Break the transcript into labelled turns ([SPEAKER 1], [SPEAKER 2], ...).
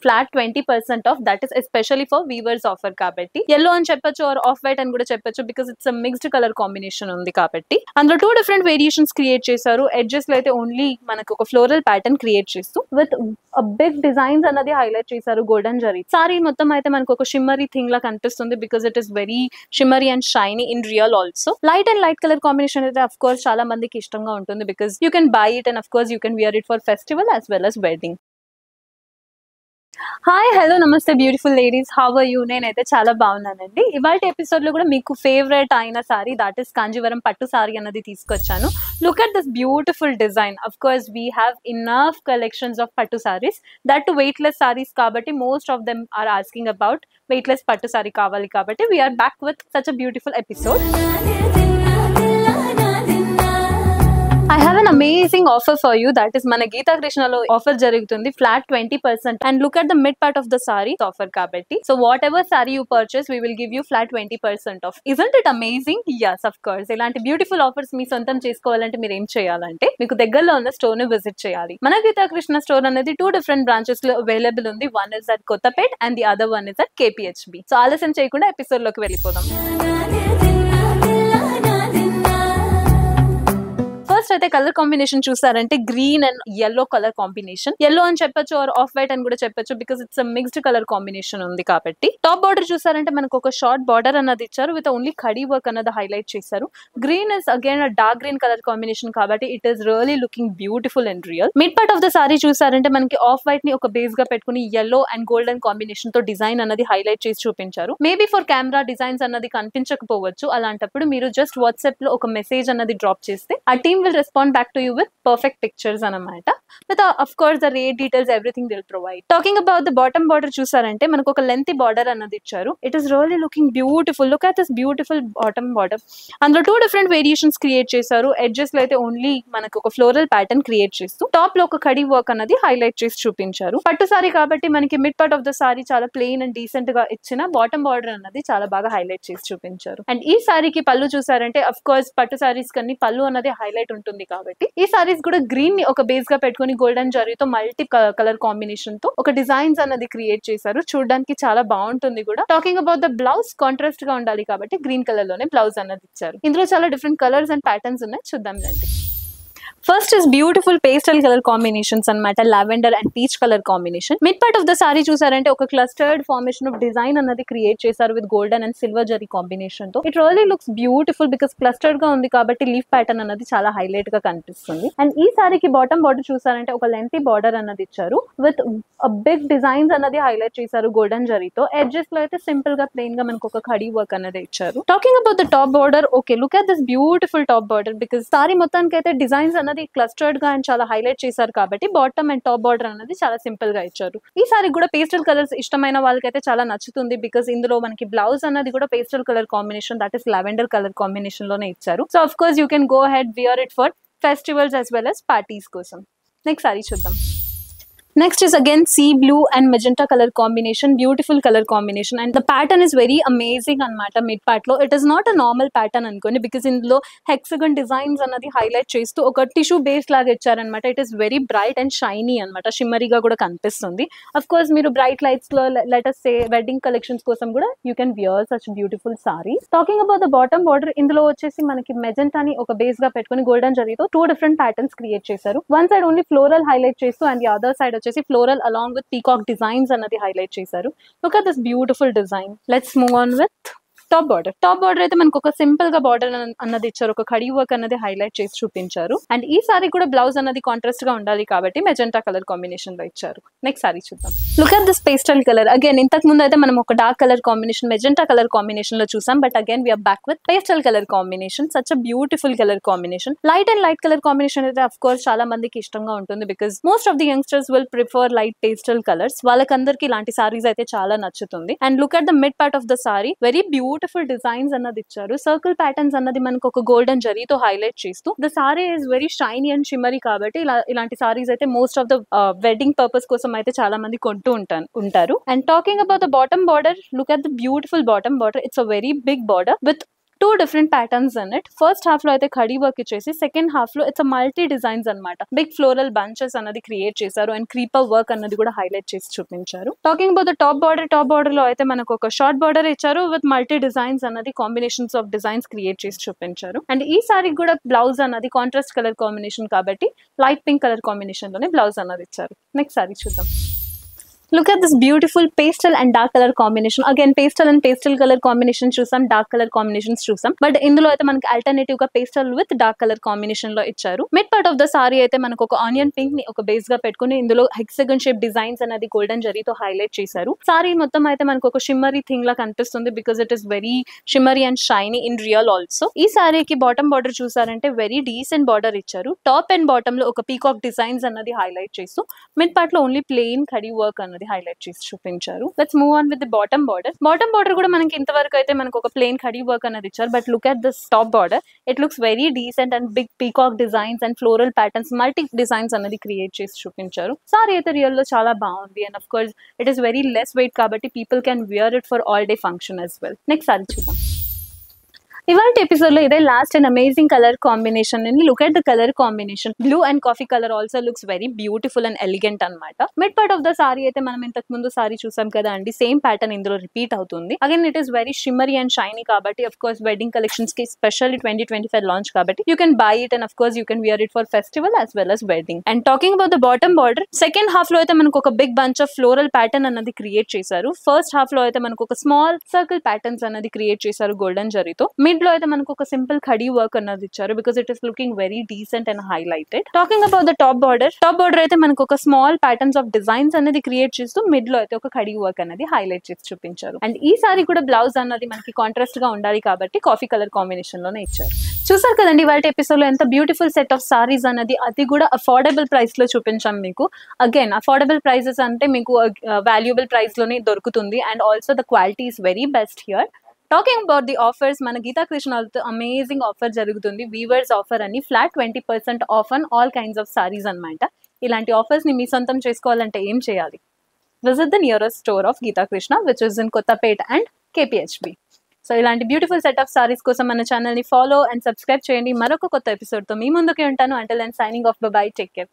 [SPEAKER 1] Flat 20% off, that is especially for weavers offer కాబట్టి. yellow అని చెప్పొచ్చు ఆర్ ఆఫ్ వైట్ అని కూడా చెప్పొచ్చు because it's a mixed colour combination ఉంది కాబట్టి. అందులో 2 డిఫరెంట్ వేరియేషన్స్ క్రియేట్ చేశారు. ఎడ్జెస్ లో అయితే ఓన్లీ మనకు ఒక ఫ్లోరల్ ప్యాటర్న్ క్రియేట్ చేస్తూ విత్ బిగ్ డిజైన్స్ అన్నది హైలైట్ చేశారు గోల్డెన్ జరీ. సారీ మొత్తం అయితే మనకు ఒక షిమ్మరీ థింగ్ లా కనిపిస్తుంది because it is very shimmery and shiny in real also. Light and light colour combination అయితే అఫ్ కోర్స్ చాలా మందికి ఇష్టంగా ఉంటుంది because you can buy it and of course you can wear it for festival as well as wedding. Hi, hello, నమస్తే beautiful ladies, how are you? నేనైతే చాలా బాగున్నానండి. ఇవాళ ఎపిసోడ్ లో కూడా మీకు ఫేవరెట్ అయిన సారీ, దాట్ ఇస్ కాంజీవరం పట్టు సారీ అన్నది తీసుకొచ్చాను. Look at this beautiful design. Of course we have enough collections of పట్టు saris, that too weightless saris కాబట్టి most of them are asking about weightless పట్టు సారీ కావాలి కాబట్టి we are back with such a beautiful episode. I have an amazing offer for you, that is మన గీతా కృష్ణలో offer జరుగుతుంది flat 20%. and look at the mid part of the saree offer కాబట్టి. so whatever saree you purchase we will give you flat 20% off. isn't it amazing? yes, of course. ఇలాంటి beautiful offers మీ సొంతం చేసుకోవాలంటే మీరు ఏం చేయాలంటే మీకు దగ్గరలో ఉన్న స్టోర్ ని విజిట్ చేయాలి. మన గీతా కృష్ణ స్టోర్ అనేది 2 డిఫరెంట్ బ్రాంచెస్ లో అవైలబుల్ ఉంది. One is at Kothapet and the other one is at KPHB. So ఆలస్యం చేయకుండా ఎపిసోడ్ లోకి వెళ్ళిపోదాం. ఫస్ట్ అయితే కలర్ కాంబినేషన్ చూసారంటే green and yellow colour combination. yellow అని చెప్పొచ్చు ఆర్ ఆఫ్ వైట్ అని కూడా చెప్పొచ్చు because it's a mixed colour combination ఉంది కాబట్టి. టాప్ బార్డర్ చూసారంటే మనకు ఒక షార్ట్ బార్డర్ అన్నది ఇచ్చారు విత్ ఓన్లీ కడీ వర్క్ అన్నది హైలైట్ చేశారు. Green is again dark green colour combination కాబట్టి it is really looking beautiful and real. Mid part of the sari చూసారంటే మనకి ఆఫ్ వైట్ ని ఒక బేస్ గా పెట్టుకుని yellow అండ్ గోల్డెన్ కాంబినేషన్ తో డిజైన్ అన్నది హైలైట్ చేసి చూపించారు. మేబీ ఫర్ కెమెరా డిజైన్స్ అన్నది కనిపించకపోవచ్చు. అలాంటప్పుడు మీరు జస్ట్ వాట్సాప్ లో ఒక మెసేజ్ అన్నది డ్రాప్ చేస్తే ఆ team will respond back to you with perfect pictures anamata. With of course the rate details everything they'll provide. Talking about the bottom border chusarante manaku oka lengthy border annadi icharu. It is really looking beautiful. Look at this beautiful bottom border. Andlo 2 different variations create chesaru. Edges lo aithe only manaku oka floral pattern create chestu top lo oka kadi work annadi highlight chesi chupincharu. Pattu saree kabatti manaki mid part of the saree chaala plain and decent ga ichina bottom border annadi chaala baga highlight chesi chupincharu. And ee saree ki pallu chusarante of course pattu sarees kanni pallu annadi highlight ఉంటుంది కాబట్టి ఈ సారీస్ కూడా green ని ఒక base గా పెట్టుకుని golden జరీతో multi colour combination తో ఒక డిజైన్స్ అన్నది క్రియేట్ చేశారు. చూడడానికి చాలా బాగుంటుంది కూడా. Talking about the blouse contrast గా ఉండాలి కాబట్టి గ్రీన్ కలర్ లోనే బ్లౌజ్ అన్నది ఇచ్చారు. ఇందులో చాలా డిఫరెంట్ కలర్స్ అండ్ ప్యాటర్న్స్ ఉన్నాయి, చూద్దాం రండి. First is beautiful pastel colour combinations అన్నమాట. Lavender and peach colour combination. Mid part of the sari చూసారంటే ఒక క్లస్టర్డ్ ఫార్మేషన్ ఆఫ్ డిజైన్ అన్నది క్రియేట్ చేశారు with golden and silver zari combination తో. It really looks beautiful because clustered గా ఉంది కాబట్టి leaf pattern అన్నది చాలా హైలైట్ గా కనిపిస్తుంది. అండ్ ఈ సారీకి బాటమ్ బార్డర్ చూసారంటే ఒక లెంతీ బార్డర్ అన్నది ఇచ్చారు విత్ బిగ్ డిజైన్స్ అన్నది హైలైట్ చేశారు గోల్డెన్ జరీతో. ఎడ్జెస్ లో అయితే సింపుల్ గా ప్లెయిన్ గా మనకు ఒక కడీ వర్క్ అన్నది ఇచ్చారు. Talking about the top border, okay look at this beautiful top border because sorry మొత్తానికి అయితే డిజైన్స్ అన్నది క్లస్టర్డ్ గా అండ్ చాలా హైలైట్ చేశారు కాబట్టి బాటమ్ అండ్ టాప్ బార్డర్ అనేది చాలా సింపుల్ గా ఇచ్చారు. ఈ సారీ కూడా పేస్టల్ కలర్స్ ఇష్టమైన వాళ్ళకైతే చాలా నచ్చుతుంది బికాస్ ఇందులో మనకి బ్లౌజ్ అన్నది కూడా pastel colour combination, that is lavender colour combination లోనే ఇచ్చారు. So of course you can go ahead wear it for festivals as well as parties కోసం. నెక్స్ట్ సారీ చూద్దాం. Next is again sea blue and magenta color combination, beautiful color combination, and the pattern is very amazing anamata. Mid part lo it is not a normal pattern anukondi because indulo hexagon designs anadi highlight chestu oka tissue base laga icharu anamata. It is very bright and shiny anamata, shimmery ga kuda kanipistundi. Of course meeru bright lights lo let us say wedding collections kosam kuda you can wear such beautiful sarees. Talking about the bottom border, indulo vachesi manaki magenta ni oka base ga pettukoni golden jari tho 2 different patterns create chesaru. One side only floral highlight chestu and the other side floral along with peacock designs అన్నది highlight చేశారు. Look at this beautiful design. Let's move on with top border. Top border అయితే మనకు ఒక simple గా border అన్నది ఇచ్చారు, ఒక khadi work అన్నది హైలైట్ చేసి చూపించారు. అండ్ ఈ సారీ కూడా బ్లౌజ్ అన్నది కాంట్రాస్ట్ గా ఉండాలి కాబట్టి మెజెంటా కలర్ కాంబినేషన్ లో ఇచ్చారు. నెక్స్ట్ సారీ చూద్దాం. Look at this pastel colour. Again ఇంతకు ముందు అయితే మనం ఒక dark colour combination magenta colour combination లో చూసాం, but again we are back with pastel colour combination. Such a beautiful colour combination. Light and light colour combination అయితే of course చాలా మందికి ఇష్టంగా ఉంటుంది because most of the youngsters will prefer light pastel colours. వాళ్ళకందరికి ఇలాంటి సారీస్ అయితే చాలా నచ్చుతుంది. And look at the mid part of the sorry, very beautiful designs అన్నది ఇచ్చారు. సర్కిల్ ప్యాటర్న్స్ అన్నది మనకు ఒక గోల్డెన్ జరీతో హైలైట్ చేస్తూ the sari is very shiny and shimmery కాబట్టి ఇలాంటి సారీస్ అయితే most of the wedding purpose కోసం అయితే చాలా మంది కొంటూ ఉంటారు. And talking about the bottom border, look at the beautiful bottom border. It's a very big border with two different patterns in it. First half లో అయితే ఖడీ వర్క్ ఇచ్చేసి second half లో ఇట్స్ మల్టీ డిజైన్స్ అన్నమాట. Big floral bunches అన్నది create చేశారు and creeper work అన్నది కూడా highlight చేసి చూపించారు. Talking about the top border లో అయితే మనకు ఒక షార్ట్ బార్డర్ ఇచ్చారు విత్ మల్టీ డిజైన్స్ అన్నది కాంబినేషన్స్ ఆఫ్ డిజైన్స్ క్రియేట్ చేసి చూపించారు. అండ్ ఈ సారీ కూడా బ్లౌజ్ అన్నది కాంట్రాస్ట్ కలర్ కాంబినేషన్ కాబట్టి లైట్ పింక్ కలర్ కాంబినేషన్ లోనే బ్లౌజ్ అన్నది ఇచ్చారు. నెక్స్ట్ సారీ చూద్దాం. Look at this beautiful pastel and dark color combination. Again, pastel and pastel color combination చూసాం, డార్క్ కలర్ కాంబినేషన్స్ చూసాం. బట్ ఇందులో అయితే మనకి ఆల్టర్నేటివ్ గా pastel with dark colour combination లో ఇచ్చారు. Mid part of the sari అయితే మనకు ఒక ఆనియన్ పింక్ ని ఒక బేస్ గా పెట్టుకుని ఇందులో హెక్సగన్ షేప్ డిజైన్స్ అనేది గోల్డెన్ జరీతో హైలైట్ చేశారు. సారీ మొత్తం అయితే మనకు ఒక షిమ్మరీ థింగ్ లా కనిపిస్తుంది because it is very shimmery and shiny in real also. ఈ సారీకి బాటమ్ బార్డర్ చూసారంటే వెరీ డీసెంట్ బార్డర్ ఇచ్చారు. టాప్ అండ్ బాటమ్ లో ఒక పీకాక్ డిజైన్స్ అన్నది హైలైట్ చేస్తూ మిడ్ పార్ట్ లో ఓన్లీ ప్లెయిన్ ఖడీ వర్క్ అన్నది హైలైట్ చేసి చూపించారు. Let's move on with the bottom border. Bottom border కూడా మనకి ఇంతవరకు అయితే మనకు ఒక ప్లెయిన్ ఖడీ వర్క్ అనేది ఇచ్చారు. But look at this top border, it looks very decent and big peacock designs and floral patterns multi designs అనేది క్రియేట్ చేసి చూపించారు. సారీ అయితే రియల్ లో చాలా బాగుంది and of course it is very less weight కాబట్టి people can wear it for all day function as well. Next sari చూద్దాం. ఇవాళ ఎపిసోడ్ లో ఇదే last and amazing colour combination. Look at the colour combination, blue and coffee colour also looks very beautiful and elegant అనమాట. Mid part of the sari అయితే మనం ఇంతకు ముందు సారీ చూసాం కదా అండి, సేమ్ ప్యాటర్న్ ఇందులో రిపీట్ అవుతుంది. Again it is very shimmery and shiny కాబట్టి అఫ్ కోర్స్ వెడ్డింగ్ కలెక్షన్స్ కి స్పెషల్లీ 2025 లాంచ్ కాబట్టి you can buy it and of course you can wear it for festival as well as wedding. And talking about the bottom border, second half లో అయితే మనకు ఒక big bunch of floral pattern అన్నది create చేశారు. First half లో అయితే మనకు ఒక స్మాల్ సర్కిల్ ప్యాటర్న్స్ అన్నది క్రియేట్ చేశారు గోల్డెన్ జరీతో. మిడ్ లో అయితే మనకు ఒక సింపుల్ ఖడీ వర్క్ అన్నది ఇచ్చారు because it is looking very decent and highlighted. Talking about the top border అయితే మనకు ఒక స్మాల్ ప్యాటర్న్స్ ఆఫ్ డిజైన్స్ అనేది క్రియేట్ చేస్తూ మిడ్ లో అయితే ఒక ఖడీ వర్క్ అనేది హైలైట్ చేసి చూపించారు. అండ్ ఈ సారీ కూడా బ్లౌజ్ అన్నది మనకి కాంట్రాస్ట్ గా ఉండాలి కాబట్టి కాఫీ కలర్ కాంబినేషన్ లోనే ఇచ్చారు. చూసారు కదండి వాళ్ళ ఎపిసోడ్ లో ఎంత బ్యూటిఫుల్ సెట్ ఆఫ్ సారీస్ అన్నది, అది కూడా అఫోర్డబుల్ ప్రైస్ లో చూపించాం మీకు. అగైన్ అఫోర్డబుల్ ప్రైసెస్ అంటే మీకు వాల్యుబుల్ ప్రైస్ లోనే దొరుకుతుంది and also the quality is very best here. Talking about the offers, మన గీతా కృష్ణ అమేజింగ్ ఆఫర్ జరుగుతుంది, వీవర్స్ ఆఫర్ అని. Flat 20% off on all kinds of saris అనమాట. ఇలాంటి ఆఫర్స్ ని మీ సొంతం చేసుకోవాలంటే ఏం చేయాలి? Visit the nearest store of Geetha Krishna which is in Kothapet and KPHB. So ఇలాంటి బ్యూటిఫుల్ సెట్ ఆఫ్ సారీస్ కోసం మన ఛానల్ ని ఫాలో అండ్ సబ్స్క్రైబ్ చేయండి. మరొక కొత్త ఎపిసోడ్ తో మీ ముందుకే ఉంటాను. Until then signing off, bye bye, take care.